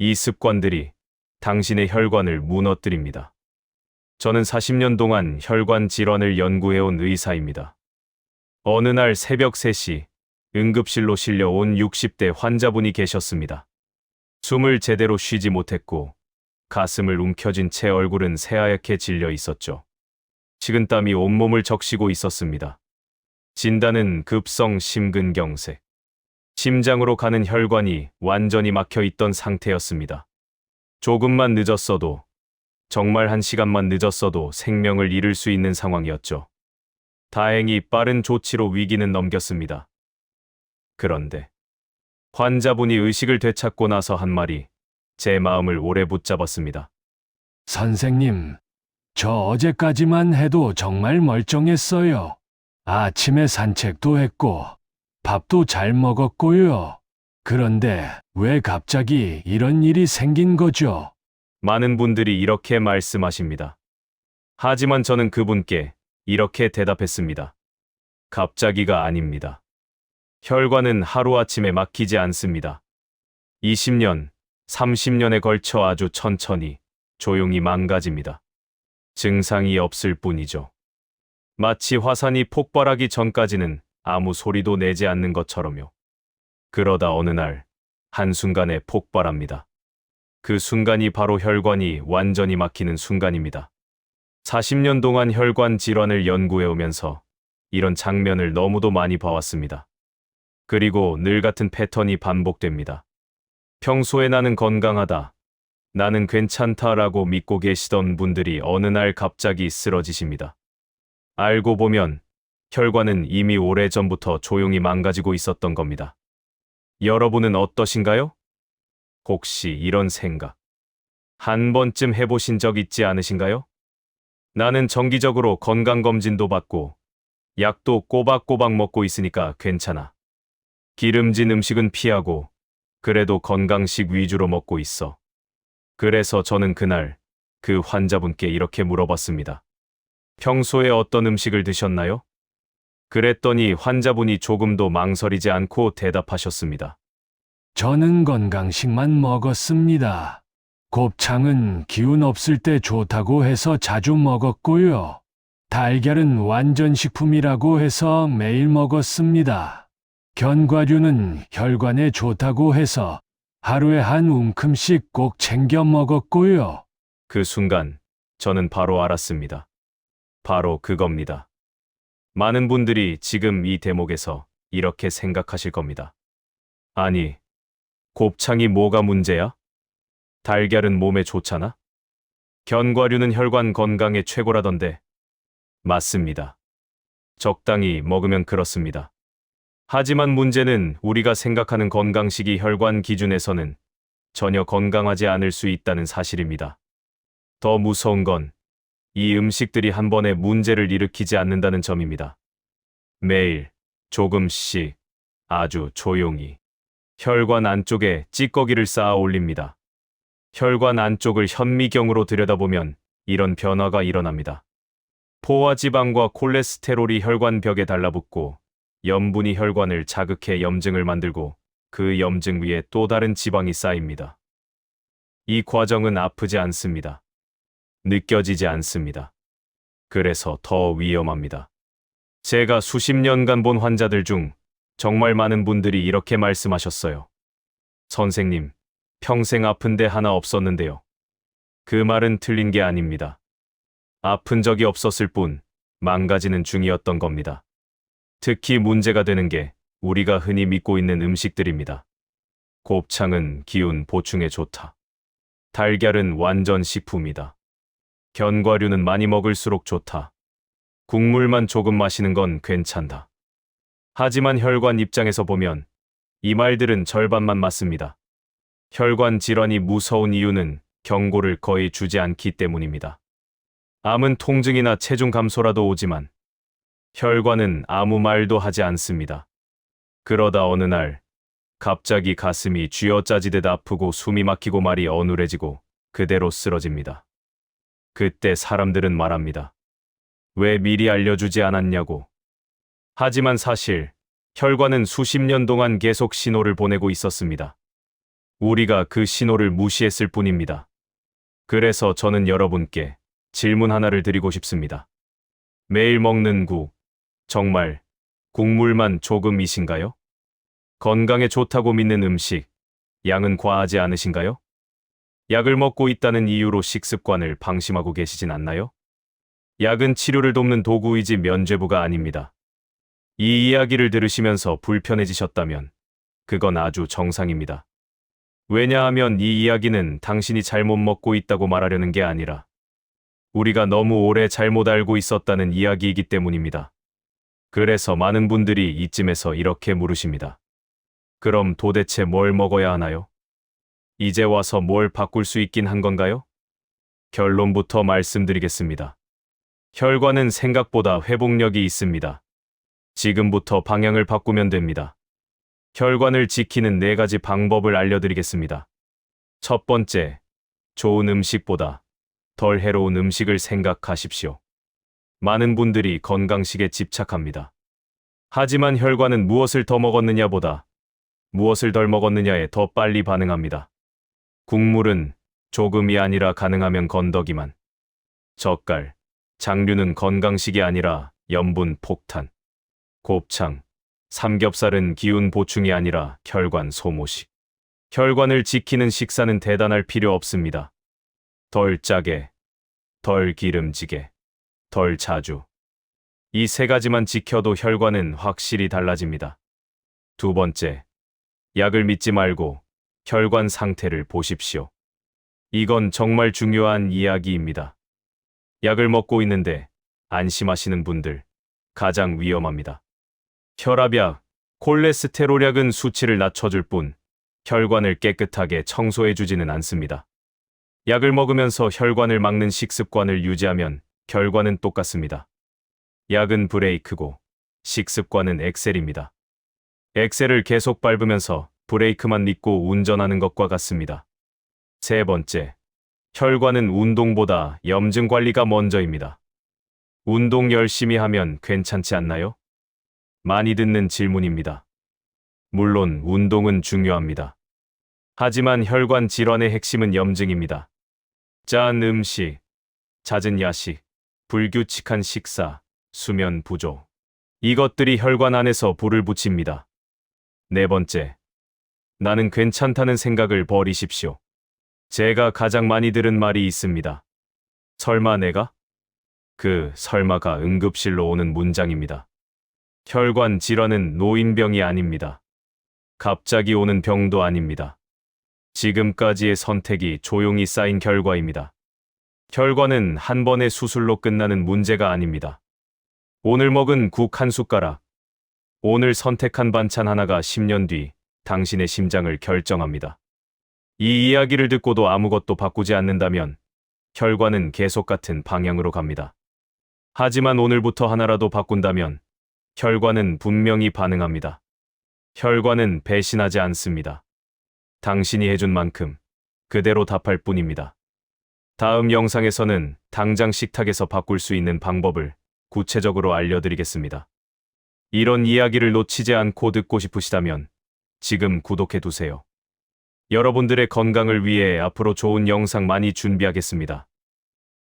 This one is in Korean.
이 습관들이 당신의 혈관을 무너뜨립니다. 저는 40년 동안 혈관 질환을 연구해온 의사입니다. 어느 날 새벽 3시 응급실로 실려온 60대 환자분이 계셨습니다. 숨을 제대로 쉬지 못했고 가슴을 움켜쥔 채 얼굴은 새하얗게 질려 있었죠. 식은땀이 온몸을 적시고 있었습니다. 진단은 급성 심근경색. 심장으로 가는 혈관이 완전히 막혀 있던 상태였습니다. 조금만 늦었어도, 정말 1시간만 늦었어도 생명을 잃을 수 있는 상황이었죠. 다행히 빠른 조치로 위기는 넘겼습니다. 그런데 환자분이 의식을 되찾고 나서 한 말이 제 마음을 오래 붙잡았습니다. 선생님, 저 어제까지만 해도 정말 멀쩡했어요. 아침에 산책도 했고, 밥도 잘 먹었고요. 그런데 왜 갑자기 이런 일이 생긴 거죠? 많은 분들이 이렇게 말씀하십니다. 하지만 저는 그분께 이렇게 대답했습니다. 갑자기가 아닙니다. 혈관은 하루아침에 막히지 않습니다. 20년, 30년에 걸쳐 아주 천천히, 조용히 망가집니다. 증상이 없을 뿐이죠. 마치 화산이 폭발하기 전까지는 아무 소리도 내지 않는 것처럼요. 그러다 어느 날, 한순간에 폭발합니다. 그 순간이 바로 혈관이 완전히 막히는 순간입니다. 40년 동안 혈관 질환을 연구해오면서 이런 장면을 너무도 많이 봐왔습니다. 그리고 늘 같은 패턴이 반복됩니다. 평소에 나는 건강하다, 나는 괜찮다라고 믿고 계시던 분들이 어느 날 갑자기 쓰러지십니다. 알고 보면 혈관은 이미 오래전부터 조용히 망가지고 있었던 겁니다. 여러분은 어떠신가요? 혹시 이런 생각 한 번쯤 해보신 적 있지 않으신가요? 나는 정기적으로 건강검진도 받고 약도 꼬박꼬박 먹고 있으니까 괜찮아. 기름진 음식은 피하고 그래도 건강식 위주로 먹고 있어. 그래서 저는 그날 그 환자분께 이렇게 물어봤습니다. 평소에 어떤 음식을 드셨나요? 그랬더니 환자분이 조금도 망설이지 않고 대답하셨습니다. 저는 건강식만 먹었습니다. 곱창은 기운 없을 때 좋다고 해서 자주 먹었고요. 달걀은 완전식품이라고 해서 매일 먹었습니다. 견과류는 혈관에 좋다고 해서 하루에 한 움큼씩 꼭 챙겨 먹었고요. 그 순간 저는 바로 알았습니다. 바로 그겁니다. 많은 분들이 지금 이 대목에서 이렇게 생각하실 겁니다. 아니, 곱창이 뭐가 문제야? 달걀은 몸에 좋잖아? 견과류는 혈관 건강에 최고라던데. 맞습니다. 적당히 먹으면 그렇습니다. 하지만 문제는 우리가 생각하는 건강식이 혈관 기준에서는 전혀 건강하지 않을 수 있다는 사실입니다. 더 무서운 건 이 음식들이 한 번에 문제를 일으키지 않는다는 점입니다. 매일 조금씩 아주 조용히 혈관 안쪽에 찌꺼기를 쌓아 올립니다. 혈관 안쪽을 현미경으로 들여다보면 이런 변화가 일어납니다. 포화지방과 콜레스테롤이 혈관 벽에 달라붙고 염분이 혈관을 자극해 염증을 만들고 그 염증 위에 또 다른 지방이 쌓입니다. 이 과정은 아프지 않습니다. 느껴지지 않습니다. 그래서 더 위험합니다. 제가 수십 년간 본 환자들 중 정말 많은 분들이 이렇게 말씀하셨어요. 선생님, 평생 아픈 데 하나 없었는데요. 그 말은 틀린 게 아닙니다. 아픈 적이 없었을 뿐 망가지는 중이었던 겁니다. 특히 문제가 되는 게 우리가 흔히 믿고 있는 음식들입니다. 곱창은 기운 보충에 좋다. 달걀은 완전 식품이다. 견과류는 많이 먹을수록 좋다. 국물만 조금 마시는 건 괜찮다. 하지만 혈관 입장에서 보면 이 말들은 절반만 맞습니다. 혈관 질환이 무서운 이유는 경고를 거의 주지 않기 때문입니다. 암은 통증이나 체중 감소라도 오지만 혈관은 아무 말도 하지 않습니다. 그러다 어느 날 갑자기 가슴이 쥐어짜지듯 아프고 숨이 막히고 말이 어눌해지고 그대로 쓰러집니다. 그때 사람들은 말합니다. 왜 미리 알려주지 않았냐고. 하지만 사실 혈관은 수십 년 동안 계속 신호를 보내고 있었습니다. 우리가 그 신호를 무시했을 뿐입니다. 그래서 저는 여러분께 질문 하나를 드리고 싶습니다. 매일 먹는 국, 정말 국물만 조금이신가요? 건강에 좋다고 믿는 음식, 양은 과하지 않으신가요? 약을 먹고 있다는 이유로 식습관을 방심하고 계시진 않나요? 약은 치료를 돕는 도구이지 면죄부가 아닙니다. 이 이야기를 들으시면서 불편해지셨다면 그건 아주 정상입니다. 왜냐하면 이 이야기는 당신이 잘못 먹고 있다고 말하려는 게 아니라 우리가 너무 오래 잘못 알고 있었다는 이야기이기 때문입니다. 그래서 많은 분들이 이쯤에서 이렇게 물으십니다. 그럼 도대체 뭘 먹어야 하나요? 이제 와서 뭘 바꿀 수 있긴 한 건가요? 결론부터 말씀드리겠습니다. 혈관은 생각보다 회복력이 있습니다. 지금부터 방향을 바꾸면 됩니다. 혈관을 지키는 4가지 방법을 알려드리겠습니다. 첫 번째, 좋은 음식보다 덜 해로운 음식을 생각하십시오. 많은 분들이 건강식에 집착합니다. 하지만 혈관은 무엇을 더 먹었느냐보다 무엇을 덜 먹었느냐에 더 빨리 반응합니다. 국물은 조금이 아니라 가능하면 건더기만. 젓갈, 장류는 건강식이 아니라 염분 폭탄. 곱창, 삼겹살은 기운 보충이 아니라 혈관 소모식. 혈관을 지키는 식사는 대단할 필요 없습니다. 덜 짜게, 덜 기름지게, 덜 자주. 이 3가지만 지켜도 혈관은 확실히 달라집니다. 두 번째, 약을 믿지 말고 혈관 상태를 보십시오. 이건 정말 중요한 이야기입니다. 약을 먹고 있는데 안심하시는 분들, 가장 위험합니다. 혈압약, 콜레스테롤약은 수치를 낮춰줄 뿐 혈관을 깨끗하게 청소해주지는 않습니다. 약을 먹으면서 혈관을 막는 식습관을 유지하면 결과는 똑같습니다. 약은 브레이크고 식습관은 엑셀입니다. 엑셀을 계속 밟으면서 브레이크만 믿고 운전하는 것과 같습니다. 세 번째, 혈관은 운동보다 염증 관리가 먼저입니다. 운동 열심히 하면 괜찮지 않나요? 많이 듣는 질문입니다. 물론 운동은 중요합니다. 하지만 혈관 질환의 핵심은 염증입니다. 짠 음식, 잦은 야식, 불규칙한 식사, 수면 부족. 이것들이 혈관 안에서 불을 붙입니다. 네 번째, 나는 괜찮다는 생각을 버리십시오. 제가 가장 많이 들은 말이 있습니다. 설마 내가? 그 설마가 응급실로 오는 문장입니다. 혈관 질환은 노인병이 아닙니다. 갑자기 오는 병도 아닙니다. 지금까지의 선택이 조용히 쌓인 결과입니다. 혈관은 한 번의 수술로 끝나는 문제가 아닙니다. 오늘 먹은 국 한 숟가락, 오늘 선택한 반찬 하나가 10년 뒤 당신의 심장을 결정합니다. 이 이야기를 듣고도 아무것도 바꾸지 않는다면 혈관은 계속 같은 방향으로 갑니다. 하지만 오늘부터 하나라도 바꾼다면 혈관은 분명히 반응합니다. 혈관은 배신하지 않습니다. 당신이 해준 만큼 그대로 답할 뿐입니다. 다음 영상에서는 당장 식탁에서 바꿀 수 있는 방법을 구체적으로 알려드리겠습니다. 이런 이야기를 놓치지 않고 듣고 싶으시다면 지금 구독해 두세요. 여러분들의 건강을 위해 앞으로 좋은 영상 많이 준비하겠습니다.